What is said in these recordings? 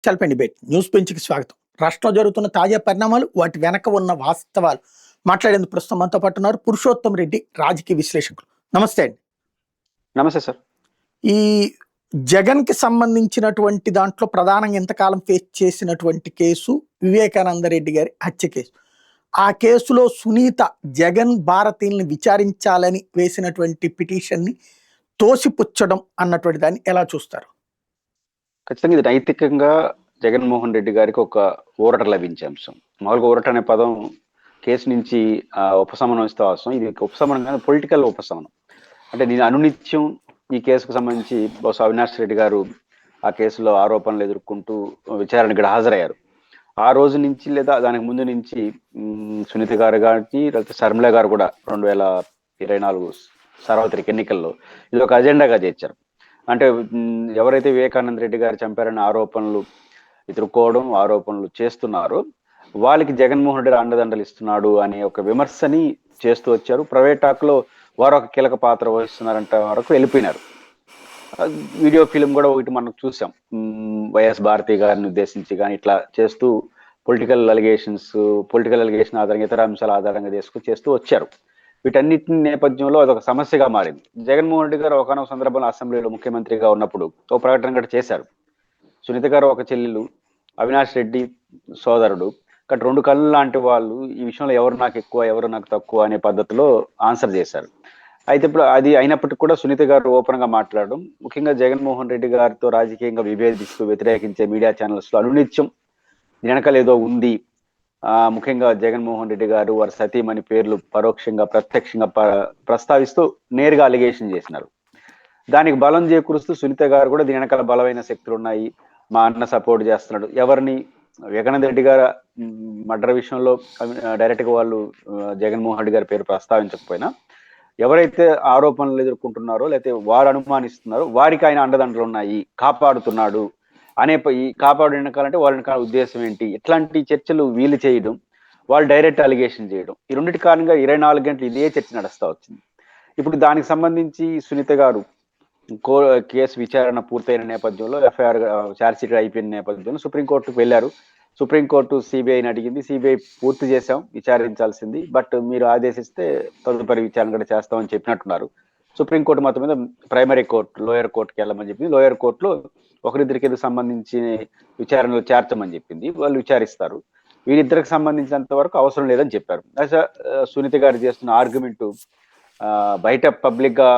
చల్పండి debate news పెంచుకి స్వాగతం. రాష్ట్రంలో జరుగుతున్న తాజా పరిణామాలు, వాటి వెనక ఉన్న వాస్తవాలు మాట్లాడేందుకు ప్రస్తుతం మనతో పాటు ఉన్నారు పురుషోత్తం రెడ్డి, రాజకీయ విశ్లేషకులు. నమస్తే అండి. నమస్తే సార్. ఈ జగన్ కి సంబంధించినటువంటి దాంట్లో ప్రధానంగా ఇంతకాలం ఫేస్ చేసినటువంటి కేసు వివేకానంద రెడ్డి గారి హత్య కేసు. ఆ కేసులో సునీత జగన్ భారతీయుల్ని విచారించాలని వేసినటువంటి పిటిషన్ ని తోసిపుచ్చడం అన్నటువంటి దాన్ని ఎలా చూస్తారు? ఖచ్చితంగా ఇది నైతికంగా జగన్మోహన్ రెడ్డి గారికి ఒక ఊరట లభించే అంశం. మామూలుగా ఊరట అనే పదం కేసు నుంచి ఉపశమనం ఇస్తే అవసరం. ఇది ఉపశమనం కానీ పొలిటికల్ ఉపశమనం. అంటే నేను అనునిత్యం ఈ కేసుకు సంబంధించి బహుశా అవినాష్ రెడ్డి గారు ఆ కేసులో ఆరోపణలు ఎదుర్కొంటూ విచారణకు హాజరయ్యారు. ఆ రోజు నుంచి లేదా దానికి ముందు నుంచి సునీత గారు కానీ లేకపోతే శర్మిల గారు కూడా 2024 సార్వత్రిక ఎన్నికల్లో ఇది ఒక అజెండాగా చేర్చారు. అంటే ఎవరైతే వివేకానంద రెడ్డి గారు చంపారని ఆరోపణలు ఎదుర్కోవడం, ఆరోపణలు చేస్తున్నారో వాళ్ళకి జగన్మోహన్ రెడ్డి అండదండలు ఇస్తున్నాడు అనే ఒక విమర్శని చేస్తూ వచ్చారు. ప్రైవేట్ టాక్ లో వారు ఒక కీలక పాత్ర వహిస్తున్నారంట వరకు వెళ్ళిపోయినారు. వీడియో ఫిలిం కూడా ఒకటి మనం చూసాం. వైఎస్ భారతి గారిని ఉద్దేశించి కానీ ఇట్లా చేస్తూ పొలిటికల్ అలిగేషన్ ఆధారంగా ఇతర అంశాల ఆధారంగా చేస్తూ వచ్చారు. వీటన్నిటి నేపథ్యంలో అదొక సమస్యగా మారింది. జగన్మోహన్ రెడ్డి గారు ఒకనొక సందర్భంలో అసెంబ్లీలో ముఖ్యమంత్రిగా ఉన్నప్పుడు ఒక ప్రకటన కూడా చేశారు. సునీత గారు ఒక చెల్లెలు, అవినాష్ రెడ్డి సోదరుడు, కానీ రెండు కళ్ళు లాంటి వాళ్ళు, ఈ విషయంలో ఎవరు నాకు ఎక్కువ ఎవరు నాకు తక్కువ అనే పద్ధతిలో ఆన్సర్ చేశారు. అయితే ఇప్పుడు అది అయినప్పటికీ కూడా సునీత గారు ఓపెన్ గా మాట్లాడడం, ముఖ్యంగా జగన్మోహన్ రెడ్డి గారితో రాజకీయంగా విభేదిస్తూ వ్యతిరేకించే మీడియా ఛానల్స్ లో అనునిత్యం వెనకాల ఏదో ఉంది, ముఖ్యంగా జగన్మోహన్ రెడ్డి గారు వారి సతీమణి పేర్లు పరోక్షంగా ప్రత్యక్షంగా ప్రస్తావిస్తూ నేరుగా అలిగేషన్ చేసినారు. దానికి బలం చేకూరుస్తూ సునీత గారు కూడా దీని వెనకాల బలమైన శక్తులు ఉన్నాయి, మా అన్న సపోర్ట్ చేస్తున్నాడు. ఎవరిని వివేకానంద రెడ్డి గారు మర్డర్ విషయంలో డైరెక్ట్ గా వాళ్ళు జగన్మోహన్ రెడ్డి గారి పేరు ప్రస్తావించకపోయినా ఎవరైతే ఆరోపణలు ఎదుర్కొంటున్నారో లేకపోతే వారు అనుమానిస్తున్నారో వారికి ఆయన అండదండలు ఉన్నాయి, కాపాడుతున్నాడు అనే ఈ కాపాడు వెనకాలంటే వాళ్ళ వెనకాల ఉద్దేశం ఏంటి, ఇట్లాంటి చర్చలు వీలు చేయడం, వాళ్ళు డైరెక్ట్ అలిగేషన్ చేయడం, ఈ రెండింటి కారణంగా 24 గంటలు ఇదే చర్చ నడుస్తూ వచ్చింది. ఇప్పుడు దానికి సంబంధించి సునీత గారు కేసు విచారణ పూర్తయిన నేపథ్యంలో ఎఫ్ఐఆర్ ఛార్జ్ షీట్ అయిపోయిన నేపథ్యంలో సుప్రీంకోర్టుకు వెళ్ళారు. సుప్రీంకోర్టు సిబిఐని అడిగింది, సిబిఐ పూర్తి చేశాం, విచారించాల్సింది, బట్ మీరు ఆదేశిస్తే తదుపరి విచారణ కూడా చేస్తామని చెప్పినట్టున్నారు. సుప్రీంకోర్టు మొత్తం మీద ప్రైమరీ కోర్టు లోయర్ కోర్టుకి వెళ్ళమని చెప్పింది. లోయర్ కోర్టులో ఒకరిద్దరికి సంబంధించి విచారణలు చేర్చమని చెప్పింది. వాళ్ళు విచారిస్తారు. వీరిద్దరికి సంబంధించినంత వరకు అవసరం లేదని చెప్పారు. సునీత గారు చేస్తున్న ఆర్గ్యుమెంట్ బయట పబ్లిక్ గా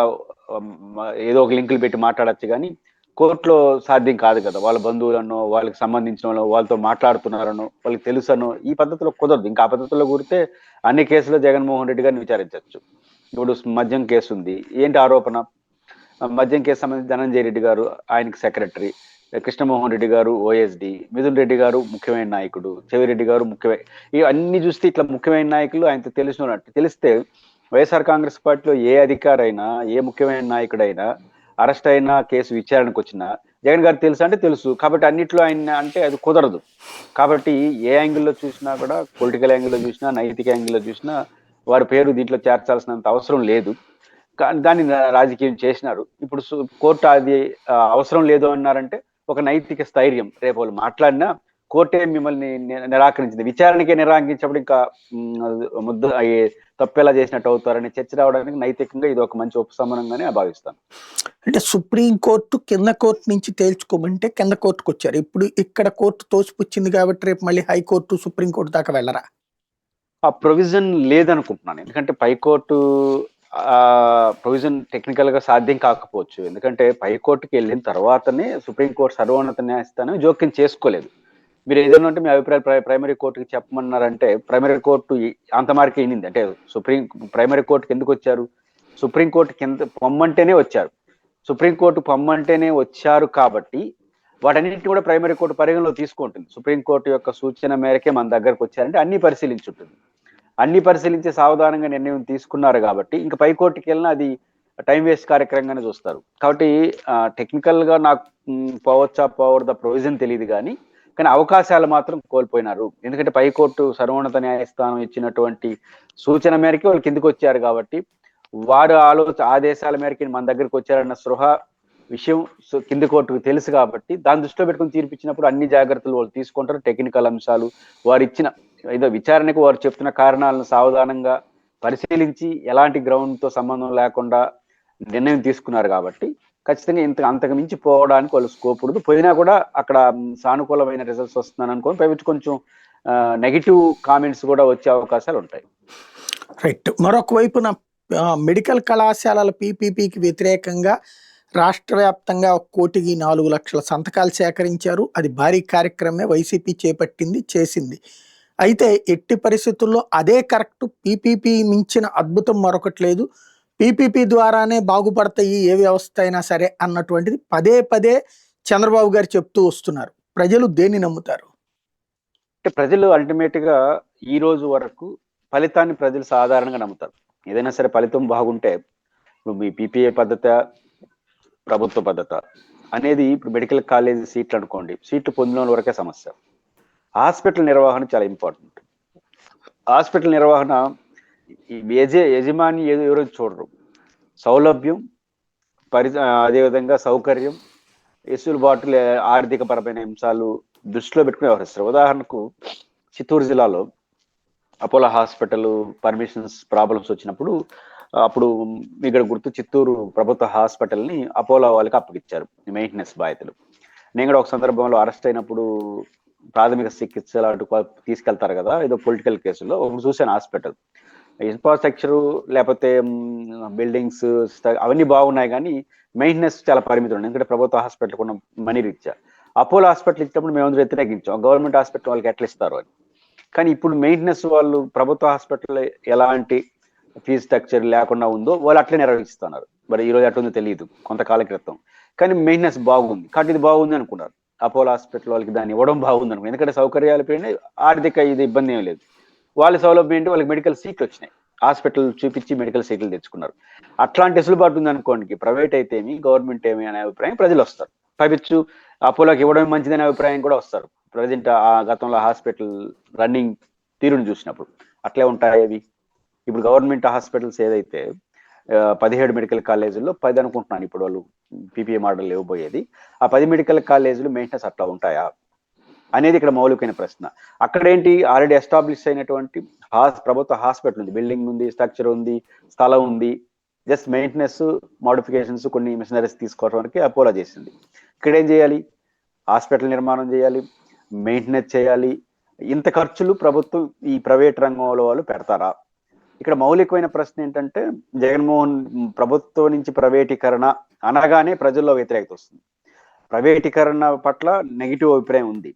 ఏదో ఒక లింకులు పెట్టి మాట్లాడచ్చు, కానీ కోర్టులో సాధ్యం కాదు కదా. వాళ్ళ బంధువులను, వాళ్ళకి సంబంధించిన వాళ్ళతో మాట్లాడుతున్నారనో, వాళ్ళకి తెలుసనో ఈ పద్ధతిలో కుదరదు. ఇంకా ఆ పద్ధతిలో కూరితే అన్ని కేసులో జగన్మోహన్ రెడ్డి గారిని విచారించవచ్చు. ఇప్పుడు మద్యం కేసు ఉంది, ఏంటి ఆరోపణ? మద్యం కేసు సంబంధించి ధనంజయ రెడ్డి గారు ఆయనకి సెక్రటరీ, కృష్ణమోహన్ రెడ్డి గారు ఓఎస్డి, మిథున్ రెడ్డి గారు ముఖ్యమైన నాయకుడు, చెవిరెడ్డి గారు ముఖ్యమైన, ఇవన్నీ చూస్తే ఇట్లా ముఖ్యమైన నాయకులు ఆయనతో తెలిస్తే వైఎస్ఆర్ కాంగ్రెస్ పార్టీలో ఏ అధికారైనా ఏ ముఖ్యమైన నాయకుడైనా అరెస్ట్ అయినా కేసు విచారణకు వచ్చినా జగన్ గారు తెలుసు అంటే తెలుసు. కాబట్టి అన్నిట్లో ఆయన అంటే అది కుదరదు. కాబట్టి ఏ యాంగిల్లో చూసినా కూడా, పొలిటికల్ యాంగిల్లో చూసినా నైతిక యాంగిల్లో చూసినా వారి పేరు దీంట్లో చేర్చాల్సినంత అవసరం లేదు. దాన్ని రాజకీయం చేసినారు. ఇప్పుడు కోర్టు అది అవసరం లేదు అన్నారంటే ఒక నైతిక స్థైర్యం. రేపు వాళ్ళు మాట్లాడినా కోర్టే మిమ్మల్ని నిరాకరించింది, విచారణకే నిరాకరించినప్పుడు ఇంకా తప్పెలా చేసినట్టు అవుతారని చర్చ రావడానికి నైతికంగా ఇది ఒక మంచి ఉపశమనంగానే భావిస్తాను. అంటే సుప్రీంకోర్టు కింద కోర్టు నుంచి తేల్చుకోమంటే కింద కోర్టుకు వచ్చారు. ఇప్పుడు ఇక్కడ కోర్టు తోసిపుచ్చింది కాబట్టి రేపు మళ్ళీ హైకోర్టు సుప్రీంకోర్టు దాకా వెళ్ళరా? ఆ ప్రొవిజన్ లేదనుకుంటున్నాను. ఎందుకంటే పైకోర్టు ప్రొవిజన్ టెక్నికల్ గా సాధ్యం కాకపోవచ్చు. ఎందుకంటే పైకోర్టుకి వెళ్ళిన తర్వాతనే సుప్రీంకోర్టు సర్వోన్నత న్యాయస్థానం జోక్యం చేసుకోలేదు. మీరు ఏదైనా అంటే మీ అభిప్రాయం ప్రైమరీ కోర్టుకి చెప్పమన్నారంటే ప్రైమరీ కోర్టు అంత మార్కే అయినింది. అంటే ప్రైమరీ కోర్టుకి ఎందుకు వచ్చారు? సుప్రీంకోర్టు కింద పొమ్మంటేనే వచ్చారు. సుప్రీంకోర్టు పొమ్మంటేనే వచ్చారు కాబట్టి వాటన్నింటినీ కూడా ప్రైమరీ కోర్టు పరిగణలో తీసుకుంటుంది. సుప్రీంకోర్టు యొక్క సూచన మేరకే మన దగ్గరకు వచ్చారంటే అన్ని పరిశీలించుంటుంది. అన్ని పరిశీలించి సావధానంగా నిర్ణయం తీసుకున్నారు కాబట్టి ఇంకా పైకోర్టుకి వెళ్ళినా అది టైం వేస్ట్ కార్యక్రమంగానే చూస్తారు. కాబట్టి టెక్నికల్ గా నాకు పోవద్దా ప్రొవిజన్ తెలియదు, కానీ అవకాశాలు మాత్రం కోల్పోయినారు. ఎందుకంటే పైకోర్టు సర్వోన్నత న్యాయస్థానం ఇచ్చినటువంటి సూచన మేరకి వాళ్ళు కిందకి వచ్చారు కాబట్టి వారు ఆదేశాల మేరకి మన దగ్గరికి వచ్చారన్న స్పృహ విషయం కింది కోర్టుకు తెలుసు కాబట్టి దాన్ని దృష్టిలో పెట్టుకుని తీర్పిచ్చినప్పుడు అన్ని జాగ్రత్తలు వాళ్ళు తీసుకుంటారు. టెక్నికల్ అంశాలు వారు ఇచ్చిన ఏదో విచారణకు వారు చెప్తున్న కారణాలను సావధానంగా పరిశీలించి ఎలాంటి గ్రౌండ్తో సంబంధం లేకుండా నిర్ణయం తీసుకున్నారు కాబట్టి ఖచ్చితంగా అంతకు మించి పోవడానికి వాళ్ళు స్కోప్ ఉండదు. పోయినా కూడా అక్కడ సానుకూలమైన రిజల్ట్స్ వస్తున్నాను అనుకోని పైపించి కొంచెం నెగిటివ్ కామెంట్స్ కూడా వచ్చే అవకాశాలు ఉంటాయి. రైట్. మరొక వైపున మెడికల్ కళాశాలల పీపీపీకి వ్యతిరేకంగా రాష్ట్ర వ్యాప్తంగా 1,04,00,000 సంతకాలు సేకరించారు. అది భారీ కార్యక్రమమే వైసీపీ చేపట్టింది, చేసింది. అయితే ఎట్టి పరిస్థితుల్లో అదే కరెక్ట్, పీపీపీ మించిన అద్భుతం మరొకటి లేదు, పీపీపీ ద్వారానే బాగుపడతాయి ఏ వ్యవస్థ అయినా సరే అన్నటువంటిది పదే పదే చంద్రబాబు గారు చెప్తూ వస్తున్నారు. ప్రజలు దేన్ని నమ్ముతారు? అంటే ప్రజలు అల్టిమేట్ గా ఈ రోజు వరకు ఫలితాన్ని ప్రజలు సాధారణంగా నమ్ముతారు. ఏదైనా సరే ఫలితం బాగుంటే, ఇప్పుడు మీ పీపీఏ పద్ధత ప్రభుత్వ పద్ధత అనేది, ఇప్పుడు మెడికల్ కాలేజీ సీట్లు అనుకోండి, సీట్లు పొందిన వరకే సమస్య. హాస్పిటల్ నిర్వహణ చాలా ఇంపార్టెంట్. హాస్పిటల్ నిర్వహణ యజమాని ఎవరో చూడరు, సౌలభ్యం అదేవిధంగా సౌకర్యం, వెసులుబాటు, ఆర్థిక పరమైన అంశాలు దృష్టిలో పెట్టుకుని వ్యవహరిస్తారు. ఉదాహరణకు చిత్తూరు జిల్లాలో అపోలో హాస్పిటల్ పర్మిషన్స్ ప్రాబ్లమ్స్ వచ్చినప్పుడు, అప్పుడు ఇక్కడ గుర్తు చిత్తూరు ప్రభుత్వ హాస్పిటల్ని అపోలో వాళ్ళకి అప్పగిచ్చారు మెయింటెనెన్స్ బాధ్యతలు. నేను కూడా ఒక సందర్భంలో అరెస్ట్ అయినప్పుడు ప్రాథమిక చికిత్స లాంటి తీసుకెళ్తారు కదా, ఏదో పొలిటికల్ కేసులో ఒకటి చూశాను. హాస్పిటల్ ఇన్ఫ్రాస్ట్రక్చరు లేకపోతే బిల్డింగ్స్ అవన్నీ బాగున్నాయి, కానీ మెయింటెనెన్స్ చాలా పరిమితం ఉంది. ఎందుకంటే ప్రభుత్వ హాస్పిటల్ ఉన్న మనీ రీత్యా. అపోలో హాస్పిటల్ ఇచ్చినప్పుడు మేము అందరూ వ్యతిరేకించాం, గవర్నమెంట్ హాస్పిటల్ వాళ్ళకి ఎట్లా ఇస్తారు అని. కానీ ఇప్పుడు మెయింటెనెన్స్ వాళ్ళు ప్రభుత్వ హాస్పిటల్ ఎలాంటి ఫీజు స్ట్రక్చర్ లేకుండా ఉందో వాళ్ళు అట్లే నిర్వహిస్తున్నారు. మరి ఈరోజు అటుందో తెలియదు, కొంతకాలం క్రితం. కానీ మెయింటెనెన్స్ బాగుంది కాబట్టి ఇది బాగుంది అనుకున్నారు. అపోలో హాస్పిటల్ వాళ్ళకి దాన్ని ఇవ్వడం బాగుంది అనుకున్నారు, ఎందుకంటే సౌకర్యాలు పోయినాయి, ఆర్థిక ఇది ఇబ్బంది ఏం లేదు. వాళ్ళ సౌలభ్యం ఏంటి, వాళ్ళకి మెడికల్ సీట్లు వచ్చినాయి, హాస్పిటల్ చూపించి మెడికల్ సీట్లు తెచ్చుకున్నారు. అట్లాంటి వెసులుబాటు ఉంది అనుకోండి, ప్రైవేట్ అయితే ఏమి గవర్నమెంట్ ఏమి అనే అభిప్రాయం ప్రజలు వస్తారు. పైపించు అపోలోకి ఇవ్వడం మంచిదనే అభిప్రాయం కూడా వస్తారు ప్రజెంట్. ఆ గతంలో హాస్పిటల్ రన్నింగ్ తీరుని చూసినప్పుడు అట్లే ఉంటాయి అవి. ఇప్పుడు గవర్నమెంట్ హాస్పిటల్స్ ఏదైతే 17 మెడికల్ కాలేజీల్లో 10 అనుకుంటున్నాను ఇప్పుడు వాళ్ళు పీపీఏ మోడల్ ఇవ్వబోయేది, ఆ 10 మెడికల్ కాలేజీలు మెయింటెనెన్స్ అట్లా ఉంటాయా అనేది ఇక్కడ మౌలికమైన ప్రశ్న. అక్కడేంటి, ఆల్రెడీ ఎస్టాబ్లిష్ అయినటువంటి ప్రభుత్వ హాస్పిటల్ ఉంది, బిల్డింగ్ ఉంది, స్ట్రక్చర్ ఉంది, స్థలం ఉంది. జస్ట్ మెయింటెనెన్స్ మోడిఫికేషన్స్ కొన్ని మిషనరీస్ తీసుకోవడానికి అపోలో చేసింది. ఇక్కడ ఏం చేయాలి, హాస్పిటల్ నిర్మాణం చేయాలి, మెయింటెనెన్స్ చేయాలి. ఇంత ఖర్చులు ప్రభుత్వం ఈ ప్రైవేట్ రంగంలో వాళ్ళు పెడతారా? ఇక్కడ మౌలికమైన ప్రశ్న ఏంటంటే, జగన్మోహన్ ప్రభుత్వం నుంచి ప్రైవేటీకరణ అనగానే ప్రజల్లో వ్యతిరేకత వస్తుంది. ప్రైవేటీకరణ పట్ల నెగిటివ్ అభిప్రాయం ఉంది.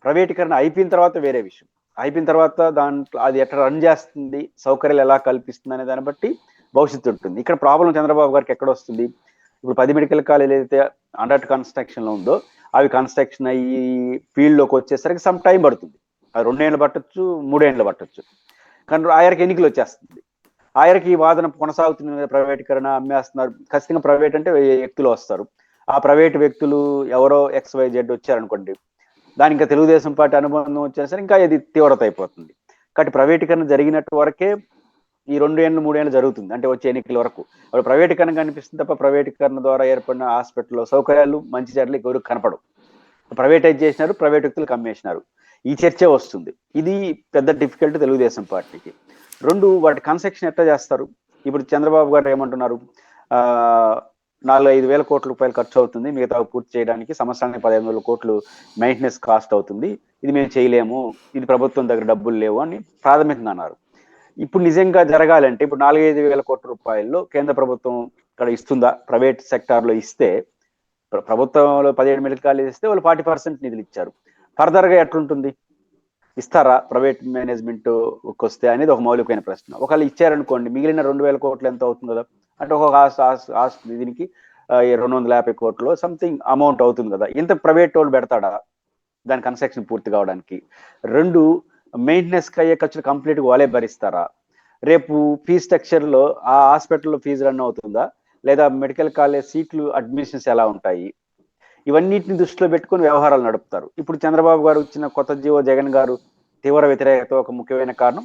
ప్రైవేటీకరణ అయిపోయిన తర్వాత వేరే విషయం. అయిపోయిన తర్వాత దాంట్లో అది ఎట్లా రన్ చేస్తుంది, సౌకర్యాలు ఎలా కల్పిస్తుంది అనే దాన్ని బట్టి భవిష్యత్తు ఉంటుంది. ఇక్కడ ప్రాబ్లం చంద్రబాబు గారికి ఎక్కడ వస్తుంది, ఇప్పుడు 10 మెడికల్ కాలేజీలు అయితే అండర్ కన్స్ట్రక్షన్ లో ఉందో అవి కన్స్ట్రక్షన్ అయ్యి ఫీల్డ్లోకి వచ్చేసరికి సమ్ టైం పడుతుంది. అది 2 ఏళ్ళు పట్టొచ్చు, 3 ఏళ్ళు పట్టొచ్చు. కానీ ఆయనకి ఎన్నికలు వచ్చేస్తుంది. ఆయనకి ఈ వాదన కొనసాగుతుంది, ప్రైవేటీకరణ అమ్మేస్తున్నారు. ఖచ్చితంగా ప్రైవేట్ అంటే వ్యక్తులు వస్తారు. ఆ ప్రైవేట్ వ్యక్తులు ఎవరో XYZ వచ్చారనుకోండి, దానికి ఇంకా తెలుగుదేశం పార్టీ అనుబంధం వచ్చినా సరే ఇంకా ఇది తీవ్రత అయిపోతుంది. కాబట్టి ప్రైవేటీకరణ జరిగినట్టు వరకే ఈ 2 ఏళ్ళు 3 ఏళ్ళు జరుగుతుంది, అంటే వచ్చే ఎన్నికల వరకు. అప్పుడు ప్రైవేటీకరణ కనిపిస్తుంది తప్ప ప్రైవేటీకరణ ద్వారా ఏర్పడిన హాస్పిటల్లో సౌకర్యాలు మంచి చెడ్డలు ఎవరికి కనపడవు. ప్రైవేటైజ్ చేసినారు, ప్రైవేట్ వ్యక్తులకు అమ్మేసినారు, ఈ చర్చే వస్తుంది. ఇది పెద్ద డిఫికల్ట్ తెలుగుదేశం పార్టీకి. 2, వాటి కన్స్ట్రక్షన్ ఎట్లా చేస్తారు? ఇప్పుడు చంద్రబాబు గారు ఏమంటున్నారు, 4-5 వేల కోట్ల రూపాయలు ఖర్చు అవుతుంది, మిగతా పూర్తి చేయడానికి సంవత్సరానికి 15,000 కోట్లు మెయింటెనెన్స్ కాస్ట్ అవుతుంది, ఇది మేము చేయలేము, ఇది ప్రభుత్వం దగ్గర డబ్బులు లేవు అని ప్రాథమికంగా అన్నారు. ఇప్పుడు నిజంగా జరగాలంటే ఇప్పుడు 4-5 వేల కోట్ల రూపాయల్లో కేంద్ర ప్రభుత్వం ఇక్కడ ఇస్తుందా? ప్రైవేట్ సెక్టార్లో ఇస్తే, ప్రభుత్వంలో 17 మెడికల్ కాలేజ్ ఇస్తే వాళ్ళు 40% నిధులు ఇచ్చారు. ఫర్దర్ గా ఎట్లుంటుంది, ఇస్తారా ప్రైవేట్ మేనేజ్మెంట్ వస్తే అనేది ఒక మౌలికమైన ప్రశ్న. ఒకవేళ ఇచ్చారనుకోండి, మిగిలిన 2,000 కోట్లు ఎంత అవుతుంది కదా, అంటే ఒక్కొక్క దీనికి 250 కోట్లు సంథింగ్ అమౌంట్ అవుతుంది కదా. ఇంత ప్రైవేట్ వాళ్ళు పెడతాడా దాని కన్స్ట్రక్షన్ పూర్తి కావడానికి? 2, మెయింటెనెన్స్ కి అయ్యే ఖర్చులు కంప్లీట్ గా వాళ్ళే భరిస్తారా? రేపు ఫీజ్ స్ట్రక్చర్ లో ఆ హాస్పిటల్లో ఫీజు రన్ అవుతుందా, లేదా మెడికల్ కాలేజ్ సీట్లు అడ్మిషన్స్ ఎలా ఉంటాయి? ఇవన్నిటిని దృష్టిలో పెట్టుకుని వ్యవహారాలు నడుపుతారు. ఇప్పుడు చంద్రబాబు గారు ఇచ్చిన కొత్త జీవో జగన్ గారు తీవ్ర వ్యతిరేకత ఒక ముఖ్యమైన కారణం.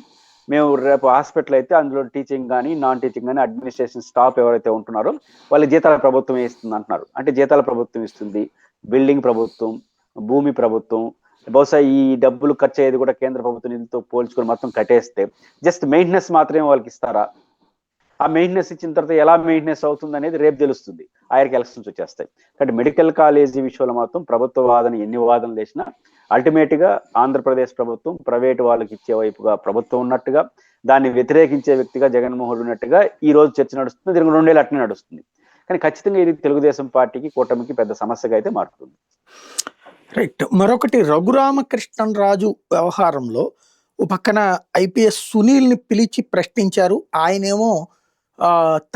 మేము రేపు హాస్పిటల్ అయితే అందులో టీచింగ్ కానీ నాన్ టీచింగ్ కానీ అడ్మినిస్ట్రేషన్ స్టాఫ్ ఎవరైతే ఉంటున్నారో వాళ్ళ జీతాల ప్రభుత్వం ఇస్తుంది అంటున్నారు. అంటే జీతాల ప్రభుత్వం ఇస్తుంది, బిల్డింగ్ ప్రభుత్వం, భూమి ప్రభుత్వం, బహుశా ఈ డబ్బులు ఖర్చు అయ్యేది కూడా కేంద్ర ప్రభుత్వం నిధులతో పోల్చుకొని మొత్తం కట్టేస్తే జస్ట్ మెయింటెనెన్స్ మాత్రమే వాళ్ళకి ఇస్తారా? ఆ మెయింటెనెన్స్ ఇచ్చిన తర్వాత ఎలా మెయింటెనెన్స్ అవుతుంది అనేది రేపు తెలుస్తుంది. ఆయనకి ఎలక్షన్స్ వచ్చేస్తాయి. కాబట్టి మెడికల్ కాలేజీ విషయంలో మాత్రం ప్రభుత్వ వాదన ఎన్ని వాదనలు వేసినా అల్టిమేట్ గా ఆంధ్రప్రదేశ్ ప్రభుత్వం ప్రైవేట్ వాళ్ళకి ఇచ్చే వైపుగా ప్రభుత్వం ఉన్నట్టుగా, దాన్ని వ్యతిరేకించే వ్యక్తిగా జగన్మోహన్ ఉన్నట్టుగా ఈ రోజు చర్చ నడుస్తుంది. దీనికి 2 ఏళ్ళు అట్నే నడుస్తుంది. కానీ ఖచ్చితంగా ఇది తెలుగుదేశం పార్టీకి, కూటమికి పెద్ద సమస్యగా అయితే మారుతుంది. రైట్. మరొకటి, రఘురామకృష్ణరాజు వ్యవహారంలో ఓ పక్కన ఐపీఎస్ సునీల్ని పిలిచి ప్రశ్నించారు. ఆయనేమో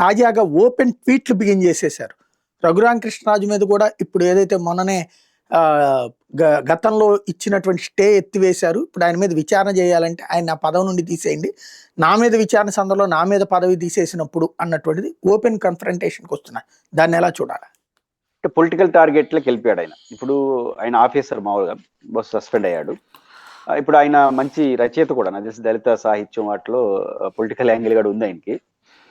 తాజాగా ఓపెన్ ట్వీట్లు బిగిన్ చేసేశారు. రఘురామకృష్ణరాజు మీద కూడా ఇప్పుడు ఏదైతే మొన్ననే గతంలో ఇచ్చినటువంటి స్టే ఎత్తివేశారు. ఇప్పుడు ఆయన మీద విచారణ చేయాలంటే ఆయన నా పదవి నుండి తీసేయండి, నా మీద విచారణ సందర్భంలో నా మీద పదవి తీసేసినప్పుడు అన్నటువంటిది ఓపెన్ కన్ఫరంటేషన్కి వస్తున్నాయి. దాన్ని ఎలా చూడాలి? అంటే పొలిటికల్ టార్గెట్లకు వెళ్ళిపోయాడు ఆయన. ఇప్పుడు ఆయన ఆఫీసర్ మామూలుగా బస్ సస్పెండ్ అయ్యాడు. ఇప్పుడు ఆయన మంచి రచయిత కూడా, నాకు తెలిసి దళిత సాహిత్యం వాటిలో పొలిటికల్ యాంగిల్ కూడా ఉంది ఆయనకి.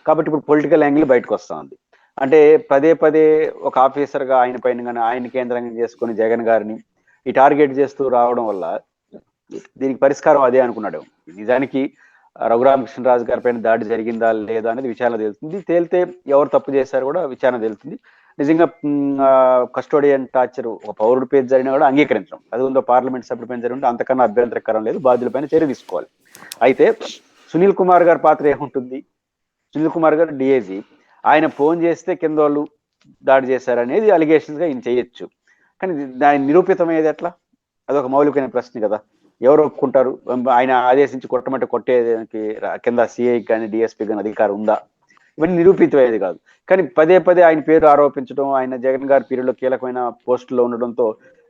కాబట్టి ఇప్పుడు పొలిటికల్ యాంగిల్ బయటకు వస్తా ఉంది. అంటే పదే పదే ఒక ఆఫీసర్ గా ఆయన పైన కానీ ఆయన కేంద్రంగా చేసుకుని జగన్ గారిని ఈ టార్గెట్ చేస్తూ రావడం వల్ల దీనికి పరిష్కారం అదే అనుకున్నాడు. నిజానికి రఘురామకృష్ణరాజు గారి పైన దాడి జరిగిందా లేదా అనేది విచారణ తెలుస్తుంది. తేలితే ఎవరు తప్పు చేశారు కూడా విచారణ తెలుస్తుంది. నిజంగా కస్టోడియన్ టార్చర్ ఒక పౌరుడి పేరు జరిగినా కూడా అంగీకరించడం, అది ఉందో పార్లమెంట్ సభ్యుల పైన జరిగి ఉంటే అంతకన్నా అభ్యంతరకరం లేదు, బాధ్యులపైన చర్య తీసుకోవాలి. అయితే సునీల్ కుమార్ గారి పాత్ర ఏముంటుంది? సునీల్ కుమార్ గారు డిఐజీ, ఆయన ఫోన్ చేస్తే కింద వాళ్ళు దాడి చేశారనేది అలిగేషన్స్ గా ఈయన చేయొచ్చు. కానీ దాని నిరూపితమయ్యేది ఎట్లా? అదొక మౌలికమైన ప్రశ్న కదా. ఎవరు ఒప్పుకుంటారు? ఆయన ఆదేశించి కొట్టమంటే కొట్టేదానికి కింద సిఐకి కానీ డిఎస్పీ కానీ అధికారం ఉందా? ఇవన్నీ నిరూపితమయ్యేది కాదు. కానీ పదే పదే ఆయన పేరు ఆరోపించడం, ఆయన జగన్ గారి పీరియడ్లో కీలకమైన పోస్టుల్లో ఉండడంతో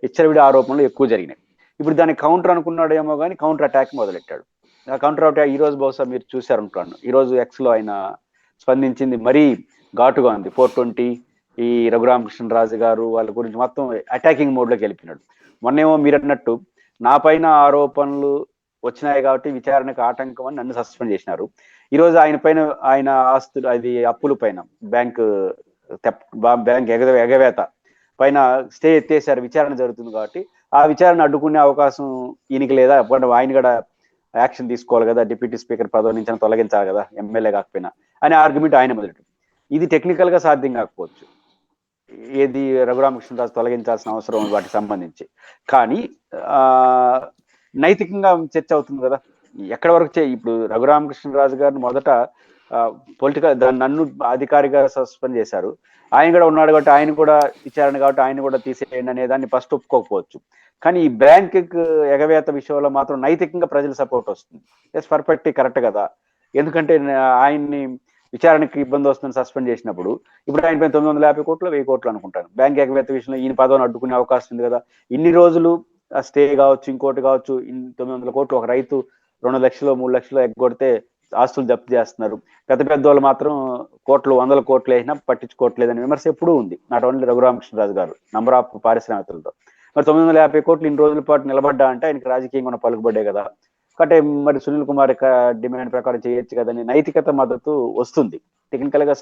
ఇచ్చరవిడి ఆరోపణలు ఎక్కువ జరిగినాయి. ఇప్పుడు దానికి కౌంటర్ అనుకున్నాడేమో కానీ కౌంటర్ అటాక్ మొదలెట్టాడు. ఆ కౌంటర్ అటాక్ ఈ రోజు బహుశా మీరు చూశారనుకున్నాను. ఈ రోజు ఎక్స్ లో ఆయన స్పందించింది మరీ ఘాటుగా ఉంది. 420 ఈ రఘురామకృష్ణరాజు గారు వాళ్ళ గురించి మొత్తం అటాకింగ్ మోడ్ లోకి వెళ్ళిపోయినాడు. మొన్నేమో మీరు అన్నట్టు నా పైన ఆరోపణలు వచ్చినాయి కాబట్టి విచారణకు ఆటంకం అని నన్ను సస్పెండ్ చేసినారు. ఈ రోజు ఆయన పైన, ఆయన ఆస్తులు, అది అప్పుల పైన, బ్యాంక్ ఎగవేత పైన స్టే ఎత్తేసారు. విచారణ జరుగుతుంది కాబట్టి ఆ విచారణ అడ్డుకునే అవకాశం ఈయనకి లేదా? ఆయన కూడా యాక్షన్ తీసుకోవాలి కదా, డిప్యూటీ స్పీకర్ పదవి నుంచి తొలగించాలి కదా ఎమ్మెల్యే కాకపోయినా అనే ఆర్గ్యుమెంట్ ఆయన మొదలెట్టు. ఇది టెక్నికల్ గా సాధ్యం కాకపోవచ్చు, ఏది రఘురామకృష్ణరాజు తొలగించాల్సిన అవసరం వాటికి సంబంధించి. కానీ నైతికంగా చర్చ అవుతుంది కదా. ఎక్కడి వరకు ఇప్పుడు రఘురామకృష్ణరాజు గారిని మొదట పొలిటికల్ నన్ను అధికారిగా సస్పెండ్ చేశారు, ఆయన కూడా ఉన్నాడు కాబట్టి ఆయన కూడా విచారణ కాబట్టి ఆయన కూడా తీసేయండి అనే దాన్ని ఫస్ట్ ఒప్పుకోకపోవచ్చు. కానీ ఈ బ్యాంక్ ఎగవేత విషయంలో మాత్రం నైతికంగా ప్రజల సపోర్ట్ వస్తుంది. ఎస్, పర్ఫెక్ట్లీ కరెక్ట్ కదా. ఎందుకంటే ఆయన్ని విచారణకి ఇబ్బంది వస్తుందని సస్పెండ్ చేసినప్పుడు ఇప్పుడు ఆయన పైన 950 కోట్లు 1000 కోట్లు అనుకుంటాను. బ్యాంక్ ఎగవేత విషయంలో ఈయన పదవిని అడ్డుకునే అవకాశం ఉంది కదా. ఇన్ని రోజులు స్టే కావచ్చు, ఇంకోటి కావచ్చు, 900 కోట్లు ఒక రైతు 2 లక్షలు 3 లక్షలు ఎగ్గొడితే ఆస్తులు జప్తు చేస్తున్నారు. పెద్ద పెద్ద వాళ్ళు మాత్రం కోట్లు 100 కోట్లు వేసినా పట్టించుకోవట్లేదని విమర్శ ఎప్పుడూ ఉంది. నాట్ ఓన్లీ రఘురామకృష్ణరాజు గారు, నంబర్ ఆఫ్ పారిశ్రామికులతో. మరి 950 కోట్లు ఇన్ని రోజుల పాటు నిలబడ్డా అంటే ఆయనకి రాజకీయంగా పలుకుబడ్డే కదా. కాబట్టి మరి సునీల్ కుమార్ డిమాండ్ ప్రకారం చేయొచ్చు కదని నైతికత మద్దతు వస్తుంది. టెక్నికల్ గా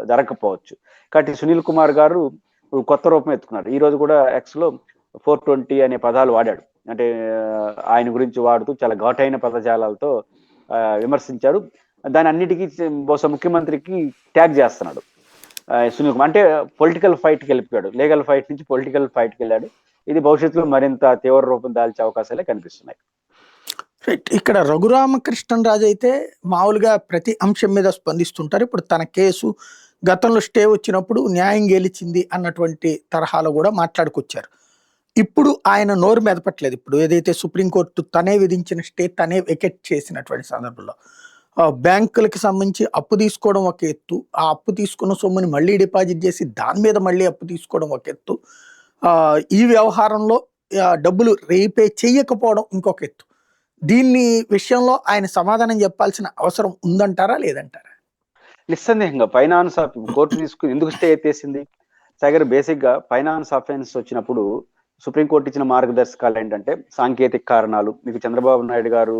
జరగకపోవచ్చు. కాబట్టి సునీల్ కుమార్ గారు కొత్త రూపం ఎత్తుకున్నారు. ఈ రోజు కూడా ఎక్స్ లో 420 అనే పదాలు వాడాడు. అంటే ఆయన గురించి వాడుతూ చాలా ఘాటైన పదజాలాలతో విమర్శించారు. దాని అన్నిటికీ బహుశా ముఖ్యమంత్రికి ట్యాగ్ చేస్తున్నాడు సునీల్ కుమార్. అంటే పొలిటికల్ ఫైట్కి వెళ్ళిపోయాడు, లీగల్ ఫైట్ నుంచి పొలిటికల్ ఫైట్కి వెళ్ళాడు. ఇది భవిష్యత్తులో మరింత తీవ్ర రూపం దాల్చే అవకాశాలే కనిపిస్తున్నాయి. రైట్. ఇక్కడ రఘురామకృష్ణరాజు అయితే మామూలుగా ప్రతి అంశం మీద స్పందిస్తుంటారు. ఇప్పుడు తన కేసు గతంలో స్టే వచ్చినప్పుడు న్యాయం గెలిచింది అన్నటువంటి తరహాలో కూడా మాట్లాడుకొచ్చారు. ఇప్పుడు ఆయన నోరు మెదపట్లేదు. ఇప్పుడు ఏదైతే సుప్రీంకోర్టు తనే విధించిన స్టే తనే వెకెట్ చేసినటువంటి సందర్భంలో బ్యాంకులకి సంబంధించి అప్పు తీసుకోవడం ఒక ఎత్తు, ఆ అప్పు తీసుకున్న సొమ్ముని మళ్ళీ డిపాజిట్ చేసి దాని మీద మళ్ళీ అప్పు తీసుకోవడం ఒక ఎత్తు, ఈ వ్యవహారంలో డబ్బులు రీపే చెయ్యకపోవడం ఇంకొక ఎత్తు. దీన్ని విషయంలో ఆయన సమాధానం చెప్పాల్సిన అవసరం ఉందంటారా లేదంటారా? నిస్సందేహంగా ఫైనాన్స్ కోర్టు తీసుకుని ఎందుకు స్టే ఎత్తేసింది? సాగర్, బేసిక్ గా ఫైనాన్స్ అఫెన్స్ వచ్చినప్పుడు సుప్రీంకోర్టు ఇచ్చిన మార్గదర్శకాలు ఏంటంటే సాంకేతిక కారణాలు. మీకు చంద్రబాబు నాయుడు గారు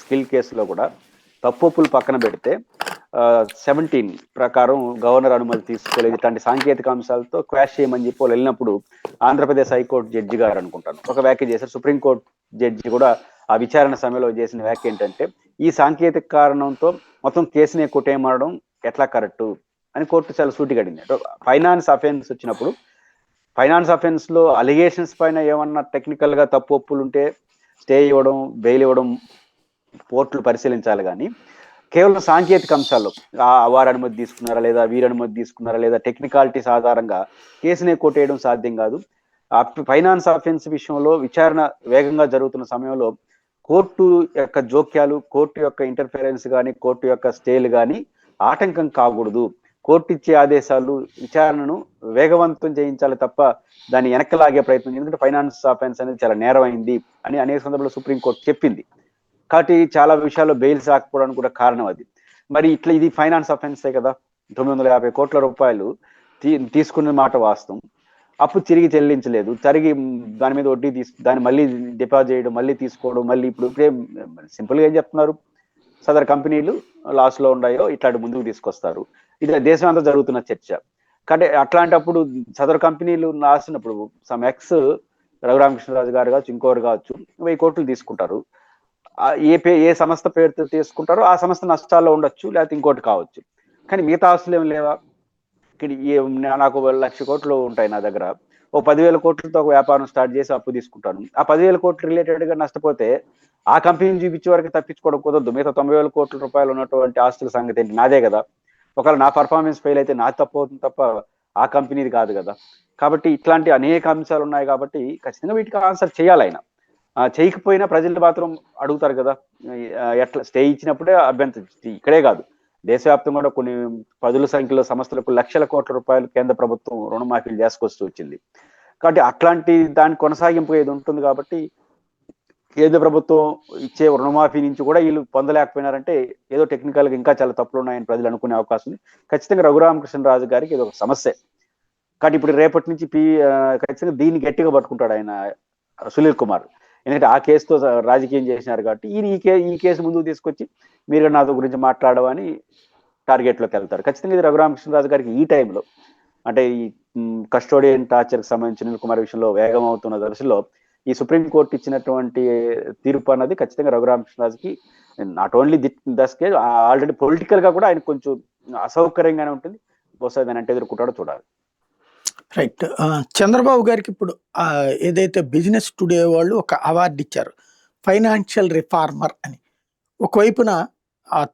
స్కిల్ కేసులో కూడా తప్పొప్పులు పక్కన పెడితే 17 ప్రకారం గవర్నర్ అనుమతి తీసుకోలేదు, ఇట్లాంటి సాంకేతిక అంశాలతో క్వాష్ చేయమని చెప్పి వాళ్ళు వెళ్ళినప్పుడు ఆంధ్రప్రదేశ్ హైకోర్టు జడ్జి గారు అనుకుంటాను ఒక వ్యాఖ్య చేశారు. సుప్రీంకోర్టు జడ్జి కూడా ఆ విచారణ సమయంలో చేసిన వ్యాఖ్య ఏంటంటే, ఈ సాంకేతిక కారణంతో మొత్తం కేసుని కొట్టేయమనడం ఎట్లా కరెక్ట్ అని కోర్టు చాలా సూటిగా అడిగింది. ఫైనాన్స్ అఫెన్స్ వచ్చినప్పుడు ఫైనాన్స్ అఫెన్స్ లో అలిగేషన్స్ పైన ఏమన్నా టెక్నికల్ గా తప్పు ఒప్పులు ఉంటే స్టే ఇవ్వడం, బెయిల్ ఇవ్వడం కోర్టులు పరిశీలించాలి. కానీ కేవలం సాంకేతిక అంశాల్లో వారు అనుమతి తీసుకున్నారా లేదా, వీరు అనుమతి తీసుకున్నారా లేదా, టెక్నికాలిటీస్ ఆధారంగా కేసునే కొట్టేయడం సాధ్యం కాదు. ఫైనాన్స్ అఫెన్స్ విషయంలో విచారణ వేగంగా జరుగుతున్న సమయంలో కోర్టు యొక్క జోక్యాలు, కోర్టు యొక్క ఇంటర్ఫిరెన్స్ కానీ, కోర్టు యొక్క స్టేలు కానీ ఆటంకం కాకూడదు. కోర్టు ఇచ్చే ఆదేశాలు విచారణను వేగవంతం చేయించాలి తప్ప దాన్ని వెనక్కి ప్రయత్నం, ఎందుకంటే ఫైనాన్స్ అఫెన్స్ అనేది చాలా నేరమైంది అని అనేక సందర్భంలో సుప్రీంకోర్టు చెప్పింది. కాబట్టి చాలా విషయాల్లో బెయిల్స్ రాకపోవడానికి కూడా కారణం అది. మరి ఇట్లా ఇది ఫైనాన్స్ అఫెన్సే కదా, 950 కోట్ల రూపాయలు తీసుకున్న మాట వాస్తవం, అప్పు తిరిగి చెల్లించలేదు, దాని మీద వడ్డీ దాన్ని మళ్ళీ డిపాజిట్ చేయడం, మళ్ళీ తీసుకోవడం, మళ్ళీ ఇప్పుడు సింపుల్గా ఏం చెప్తున్నారు, సదరు కంపెనీలు లాస్ లో ఉన్నాయో ఇట్లాంటి ముందుకు తీసుకొస్తారు. ఇది దేశం అంతా జరుగుతున్న చర్చ. కాబట్టి అట్లాంటప్పుడు సదరు కంపెనీలు రాసినప్పుడు సమ్ ఎక్స్ రఘురామకృష్ణరాజు గారు కావచ్చు, ఇంకోరు కావచ్చు 1000 కోట్లు తీసుకుంటారు. ఏ సంస్థ పేరుతో తీసుకుంటారో ఆ సంస్థ నష్టాల్లో ఉండొచ్చు, లేకపోతే ఇంకోటి కావచ్చు. కానీ మిగతా ఆస్తులు ఏమి లేవా? నాకు 1,00,000 కోట్లు ఉంటాయి నా దగ్గర, ఓ 10,000 కోట్లతో ఒక వ్యాపారం స్టార్ట్ చేసి అప్పు తీసుకుంటాను. ఆ 10,000 కోట్లు రిలేటెడ్ గా నష్టపోతే ఆ కంపెనీని చూపించే వరకు తప్పించుకోవడం కుదరదు. మిగతా 90,000 కోట్ల రూపాయలు ఉన్నటువంటి ఆస్తుల సంగతి ఏంటి? నాదే కదా. ఒకవేళ నా పర్ఫార్మెన్స్ ఫెయిల్ అయితే నాది తప్పు అవుతుంది తప్ప ఆ కంపెనీది కాదు కదా. కాబట్టి ఇట్లాంటి అనేక అంశాలు ఉన్నాయి కాబట్టి ఖచ్చితంగా వీటికి ఆన్సర్ చేయాలి ఆయన. చేయకపోయినా ప్రజలు మాత్రం అడుగుతారు కదా, ఎట్లా స్టే ఇచ్చినప్పుడే అభ్యంతరం. ఇక్కడే కాదు, దేశవ్యాప్తంగా కూడా కొన్ని పదుల సంఖ్యలో సంస్థలకు లక్షల కోట్ల రూపాయలు కేంద్ర ప్రభుత్వం రుణమాఫీలు చేసుకొస్తూ వచ్చింది. కాబట్టి అట్లాంటి దాని కొనసాగింపు ఏది ఉంటుంది. కాబట్టి కేంద్ర ప్రభుత్వం ఇచ్చే రుణమాఫీ నుంచి కూడా వీళ్ళు పొందలేకపోయినారంటే ఏదో టెక్నికల్ గా ఇంకా చాలా తప్పులు ఉన్నాయని ప్రజలు అనుకునే అవకాశం ఉంది. ఖచ్చితంగా రఘురామకృష్ణరాజు గారికి ఇది ఒక సమస్య. కాబట్టి ఇప్పుడు రేపటి నుంచి ఖచ్చితంగా దీన్ని గట్టిగా పట్టుకుంటాడు ఆయన సునీల్ కుమార్. ఎందుకంటే ఆ కేసుతో రాజకీయం చేసినారు కాబట్టి ఈ కేసు ముందుకు తీసుకొచ్చి మీరు నాతో గురించి మాట్లాడవని టార్గెట్ లోకి వెళ్తారు. ఖచ్చితంగా ఇది రఘురామకృష్ణరాజు గారికి ఈ టైంలో, అంటే ఈ కస్టోడియన్ టార్చర్ కి సంబంధించిన సునీల్ కుమార్ విషయంలో వేగం అవుతున్న దశలో ఈ సుప్రీంకోర్టు ఇచ్చినటువంటి తీర్పు అన్నది ఖచ్చితంగా రఘురామకృష్ణరాజుకి not only this case, already political గా కూడా ఆయన కొంచెం అసౌకర్యంగానే ఉంటుంది. బహుశా దాని అంటే ఎదుర్కొంటాడో చూడాలి. రైట్. చంద్రబాబు గారికి ఇప్పుడు ఏదైతే బిజినెస్ టుడే వాళ్ళు ఒక అవార్డు ఇచ్చారు, ఫైనాన్షియల్ రిఫార్మర్ అని. ఒకవైపున